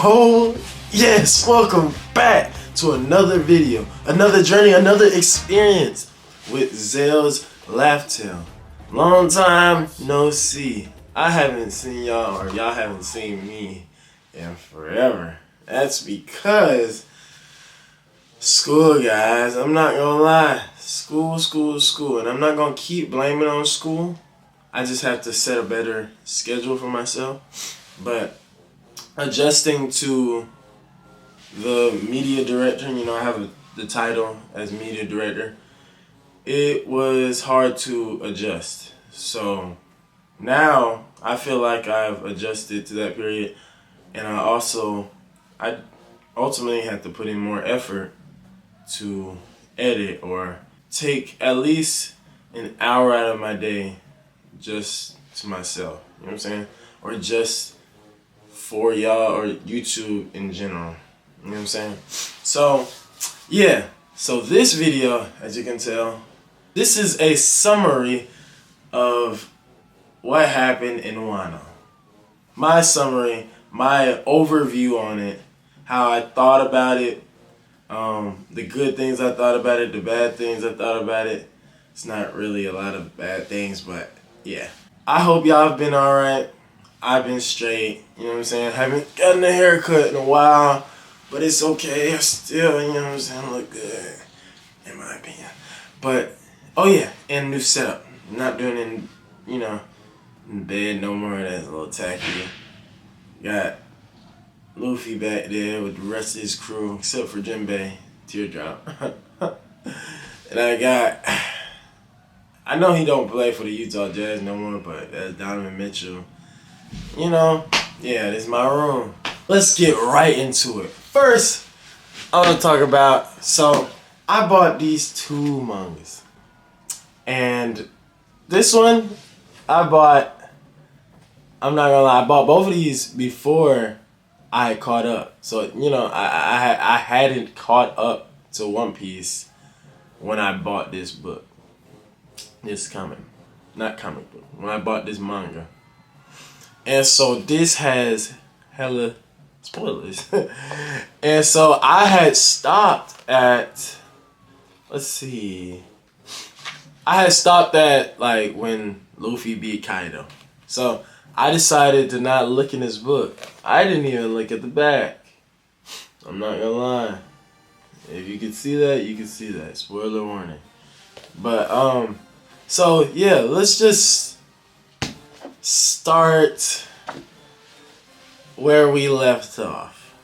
Oh yes, welcome back to another video, another journey, another experience with ZEL's Laugh Tale. Long time no see. I haven't seen y'all, or y'all haven't seen me in forever. That's because school, guys. I'm not gonna lie. School. And I'm not gonna keep blaming on school. I just have to set a better schedule for myself. But adjusting to the media director, I have the title as media director, it was hard to adjust. So now I feel like I've adjusted to that period, and I ultimately had to put in more effort to edit or take at least an hour out of my day just to myself, you know what I'm saying? Or just for y'all or YouTube in general, you know what I'm saying? So yeah, so this video, as you can tell, this is a summary of what happened in Wano. My summary, my overview on it, how I thought about it, the good things I thought about it, the bad things I thought about it. It's not really a lot of bad things, but yeah. I hope y'all have been alright. I've been straight, you know what I'm saying? Haven't gotten a haircut in a while, but it's okay. I still, you know what I'm saying, look good, in my opinion. But, oh yeah, and new setup. I'm not doing it in bed no more. That's a little tacky. Got Luffy back there with the rest of his crew, except for Jinbei, Teardrop. And I know he don't play for the Utah Jazz no more, but that's Donovan Mitchell. Yeah, this is my room. Let's get right into it. First, I want to talk about, so I bought these two mangas. And this one, I'm not gonna lie, I bought both of these before I caught up. So, I hadn't caught up to One Piece when I bought this book. Not comic book. When I bought this manga. And so this has hella spoilers. And so I had stopped at, I had stopped at like when Luffy beat Kaido. So I decided to not look in this book. I didn't even look at the back. I'm not gonna lie. If you can see that, you can see that. Spoiler warning. But so yeah, let's just start where we left off.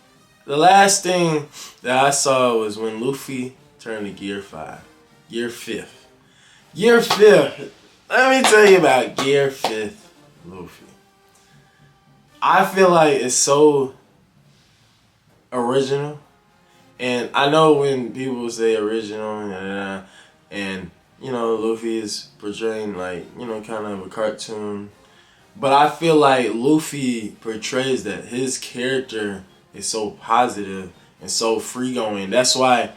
The last thing that I saw was when Luffy turned to Gear 5. Gear 5th. Gear 5th. Let me tell you about Gear 5th Luffy. I feel like it's so original. And I know when people say original and Luffy is portraying kind of a cartoon. But I feel like Luffy portrays that. His character is so positive and so free-going. That's why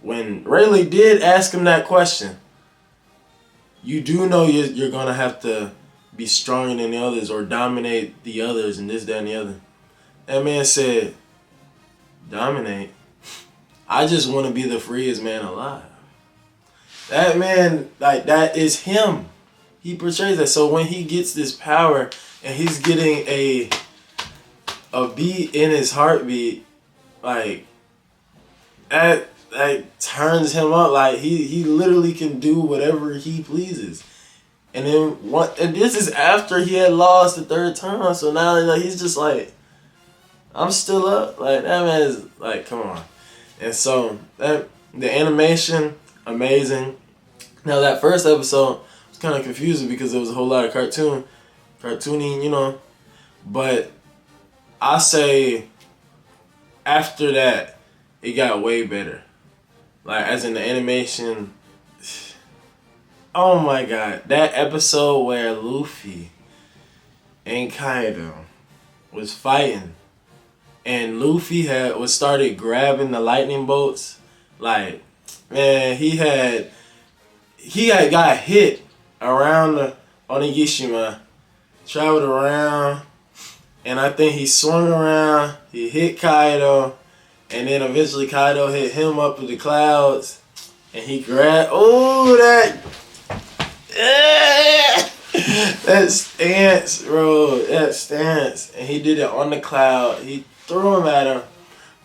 when Rayleigh did ask him that question, you do know you're going to have to be stronger than the others or dominate the others and this, that, and the other. That man said, dominate? I just want to be the freest man alive. That man, that is him. He portrays that. So when he gets this power and he's getting a beat in his heartbeat, that turns him up. Like he literally can do whatever he pleases. And then and this is after he had lost the third time. So now he's just like, I'm still up. Like that man is like, come on. And so the animation, amazing. Now that first episode was kind of confusing because there was a whole lot of cartooning, But I say after that, it got way better. Like as in the animation, oh my god, that episode where Luffy and Kaido was fighting, and Luffy started grabbing the lightning bolts. Like, man, he had got hit around on Onigashima, traveled around, And I think he swung around, he hit Kaido, and then eventually Kaido hit him up in the clouds, and he grabbed, that stance, bro, that stance. And he did it on the cloud. He threw him at him,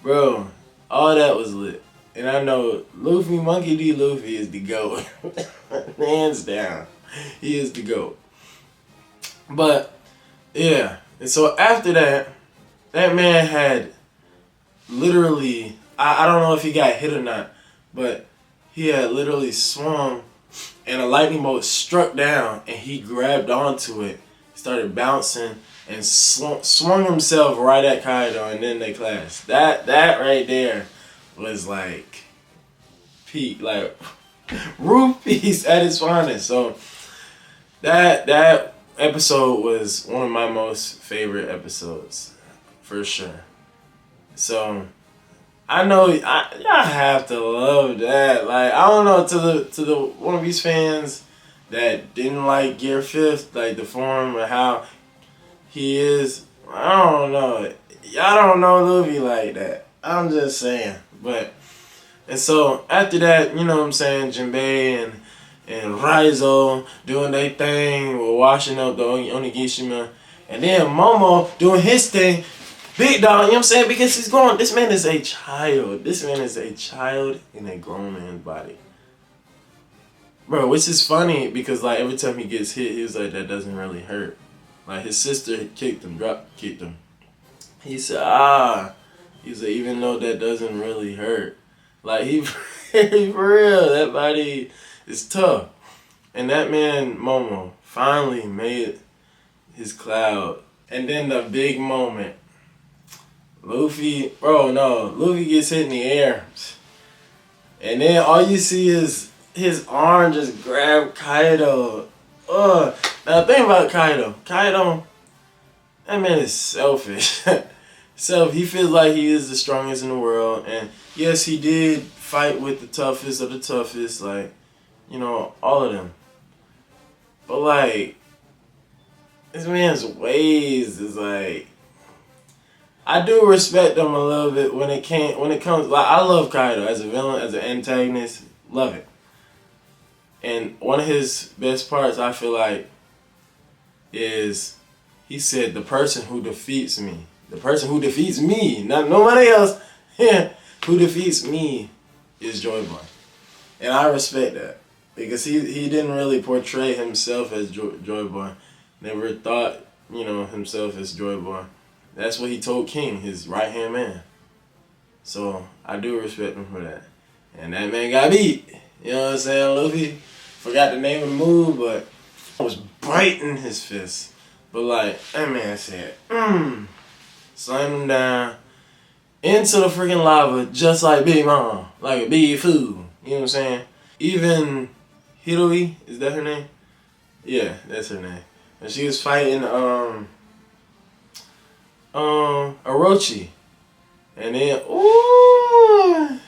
bro. All that was lit. And I know Luffy, Monkey D. Luffy is the GOAT. Hands down. He is the GOAT. But, yeah. And so after that, that man had literally, I don't know if he got hit or not, but he had literally swung and a lightning bolt struck down and he grabbed onto it, started bouncing, and swung himself right at Kaido, and then they clashed. That right there was like peak, like rupees at its finest. So that episode was one of my most favorite episodes, for sure. So I know y'all have to love that. Like, I don't know, to the One Piece fans that didn't like Gear 5th, like the form or how he is. I don't know. Y'all don't know Luffy like that. I'm just saying. And so after that, you know what I'm saying, Jinbei and Raizo doing their thing, we're washing up the Onigashima, and then Momo doing his thing. Big dog, you know what I'm saying? Because he's grown. This man is a child. This man is a child in a grown man's body. Bro, which is funny because, like, every time he gets hit, he was like, that doesn't really hurt. Like, his sister kicked him, drop kicked him. He said, He said, even though that doesn't really hurt. Like, he for real, that body is tough. And that man, Momo, finally made his cloud. And then the big moment. Luffy gets hit in the air. And then all you see is his arm just grab Kaido. Now think about Kaido. Kaido, that man is selfish. He feels like he is the strongest in the world. And yes, he did fight with the toughest of the toughest. Like, you know, all of them. But like, this man's ways is like, I do respect him a little bit when it comes. Like, I love Kaido as a villain, as an antagonist, love it. And one of his best parts, I feel like, is he said, "The person who defeats me, not nobody else, who defeats me, is Joy Boy." And I respect that because he didn't really portray himself as Joy Boy. Never thought, you know, himself as Joy Boy. That's what he told King, his right-hand man. So, I do respect him for that. And that man got beat. You know what I'm saying? Luffy forgot the name of the move, but I was biting his fist. But like, that man said, slammed him down into the freaking lava just like Big Mom. Like a big fool. You know what I'm saying? Even Hiroi, is that her name? Yeah, that's her name. And she was fighting, Orochi. And then, oh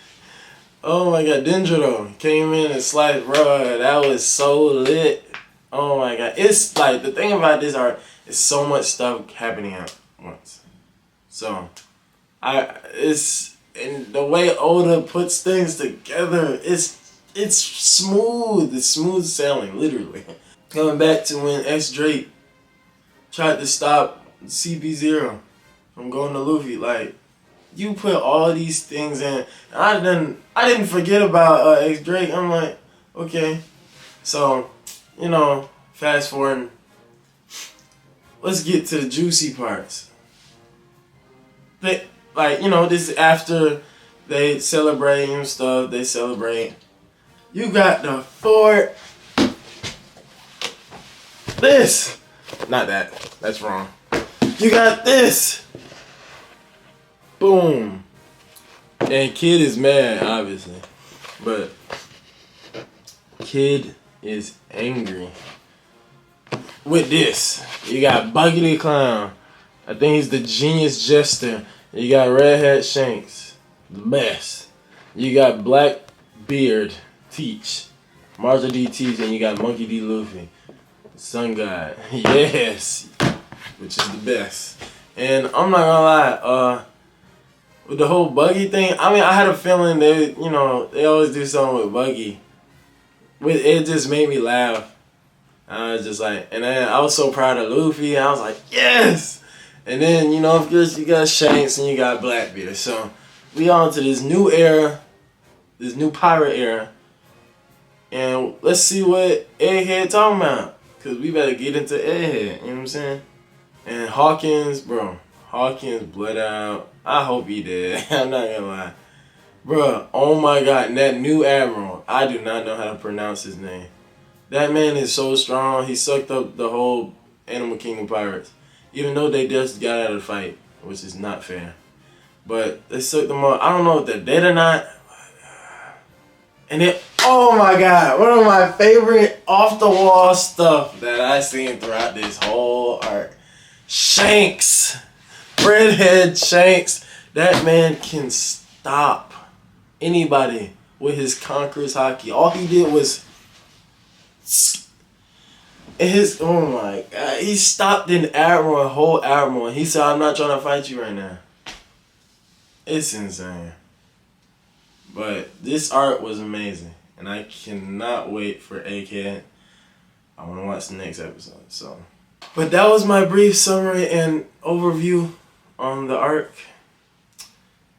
my god, Dendro came in and sliced, bro. That was so lit. Oh my god. It's like, the thing about this art is so much stuff happening at once. So, and the way Oda puts things together, it's smooth. It's smooth sailing, literally. Coming back to when X Drake tried to stop CP0 from going to Luffy, like, you put all these things in. I didn't forget about X Drake. I'm like, okay. So, you know, fast forward. Let's get to the juicy parts. But, like, you know, this is after they celebrate and stuff. They celebrate. You got the fort. This. Not that. That's wrong. You got this. Boom. And Kid is mad, obviously. But Kid is angry with this. You got Buggy the Clown. I think he's the genius jester. You got Red Hat Shanks. The best. You got Blackbeard Teach. Martha D. Teach. And you got Monkey D. Luffy. Sun God. Yes. Which is the best. And I'm not gonna lie, with the whole Buggy thing, I mean, I had a feeling they, you know, they always do something with Buggy. It just made me laugh. I was just like, and then I was so proud of Luffy. I was like, yes! And then, you know, of course, you got Shanks and you got Blackbeard. So, we on to this new era, this new pirate era. And let's see what Egghead talking about. Because we better get into Egghead, you know what I'm saying? And Hawkins, bro. Hawkins bled out. I hope he did. I'm not gonna lie. Bro, oh my god, and that new admiral. I do not know how to pronounce his name. That man is so strong. He sucked up the whole Animal Kingdom pirates. Even though they just got out of the fight, which is not fair. But they sucked them up. I don't know if they're dead or not. And then, oh my god, one of my favorite off-the-wall stuff that I seen throughout this whole arc. Shanks. Redhead Shanks. That man can stop anybody with his Conqueror's Haki. All he did was... oh my god, he stopped an admiral, a whole admiral, and he said, I'm not trying to fight you right now. It's insane. But this art was amazing, and I cannot wait for Egghead. I want to watch the next episode, so. But that was my brief summary and overview on the arc.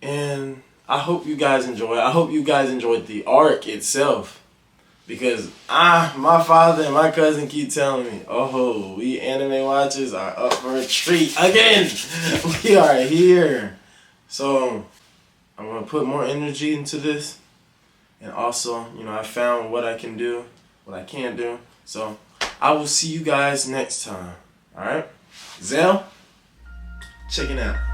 And I hope you guys enjoy it. I hope you guys enjoyed the arc itself. Because my father and my cousin keep telling me, oh, we anime watchers are up for a treat again. We are here. So I'm going to put more energy into this. And also, you know, I found what I can do, what I can't do. So I will see you guys next time. All right? ZEL, check it out.